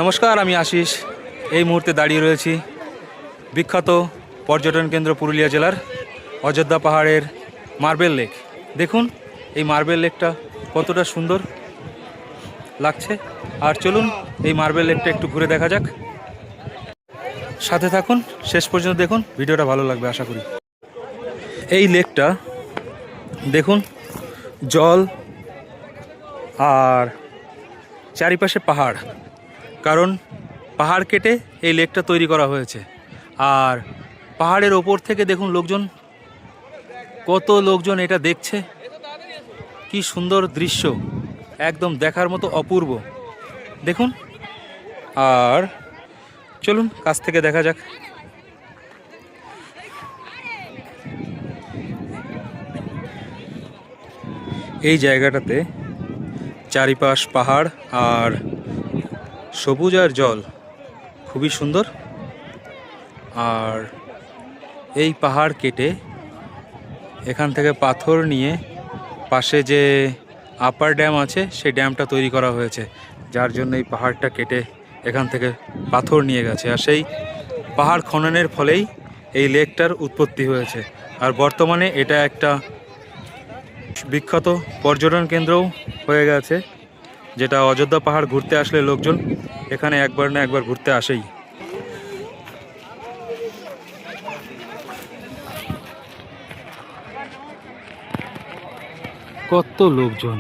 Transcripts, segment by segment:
নমস্কার, আমি আশিস। এই মুহূর্তে দাঁড়িয়ে রয়েছি বিখ্যাত পর্যটন কেন্দ্র পুরুলিয়া জেলার অযোধ্যা পাহাড়ের মার্বেল লেক। দেখুন এই মার্বেল লেকটা কতটা সুন্দর লাগছে। আর চলুন এই মার্বেল লেকটা একটু ঘুরে দেখা যাক। সাথে থাকুন, শেষ পর্যন্ত দেখুন, ভিডিওটা ভালো লাগবে আশা করি। এই লেকটা দেখুন, জল আর চারিপাশে পাহাড়, কারণ পাহাড় কেটে এই লেকটা তৈরি করা হয়েছে। আর পাহাড়ের ওপর থেকে দেখুন কত লোকজন এটা দেখছে। কি সুন্দর দৃশ্য, একদম দেখার মতো অপূর্ব। দেখুন, আর চলুন কাছ থেকে দেখা যাক। এই জায়গাটাতে চারিপাশ পাহাড় আর সবুজ আর জল, খুবই সুন্দর। আর এই পাহাড় কেটে এখান থেকে পাথর নিয়ে পাশে যে আপার ড্যাম আছে সেই ড্যামটা তৈরি করা হয়েছে, যার জন্য এই পাহাড়টা কেটে এখান থেকে পাথর নিয়ে গেছে। আর সেই পাহাড় খননের ফলেই এই লেকটার উৎপত্তি হয়েছে। আর বর্তমানে এটা একটা বিখ্যাত পর্যটন কেন্দ্রও হয়ে গেছে, যেটা অযোধ্যা পাহাড় ঘুরতে আসলে লোকজন এখানে একবার না একবার ঘুরতে আসেই। কত লোকজন!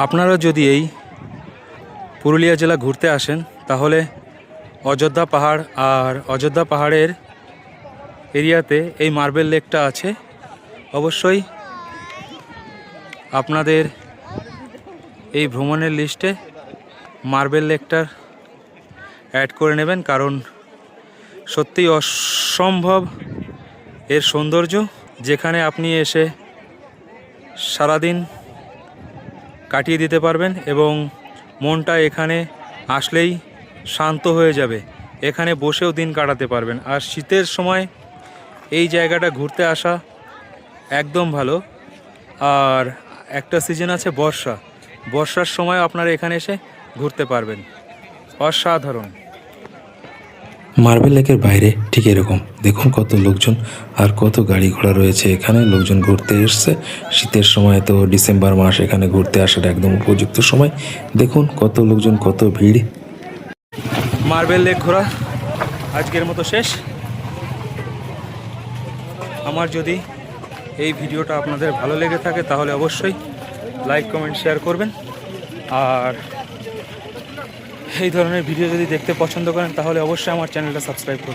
আপনারা যদি এই পুরুলিয়া জেলা ঘুরতে আসেন তাহলে অযোধ্যা পাহাড় আর অযোধ্যা পাহাড়ের এরিয়াতে এই মার্বেল লেকটা আছে। অবশ্যই আপনাদের এই ভ্রমণের লিস্টে মার্বেল লেকটার অ্যাড করে নেবেন, কারণ সত্যিই অসম্ভব এর সৌন্দর্য, যেখানে আপনি এসে সারাদিন কাটিয়ে দিতে পারবেন এবং মনটা এখানে আসলেই শান্ত হয়ে যাবে। এখানে বসেও দিন কাটাতে পারবেন। আর শীতের সময় এই জায়গাটা ঘুরতে আসা একদম ভালো। আর একটা সিজন আছে বর্ষার সময় আপনারা এখানে এসে ঘুরতে পারবেন। অসাধারণ। মার্বেল লেকের বাইরে ঠিক এরকম দেখুন কত লোকজন আর কত গাড়ি ঘোড়া রয়েছে। এখানে লোকজন ঘুরতে এসছে। শীতের সময় তো ডিসেম্বর মাস এখানে ঘুরতে আসার একদম উপযুক্ত সময়। দেখুন কত লোকজন, কত ভিড়। মার্বেল লেক ঘোরা আজকের মতো শেষ। আমার যদি এই ভিডিওটা আপনাদের ভালো লেগে থাকে তাহলে অবশ্যই লাইক, কমেন্ট, শেয়ার করবেন। আর এই ধরনের ভিডিও যদি দেখতে পছন্দ করেন তাহলে অবশ্যই আমার চ্যানেলটা সাবস্ক্রাইব করবেন।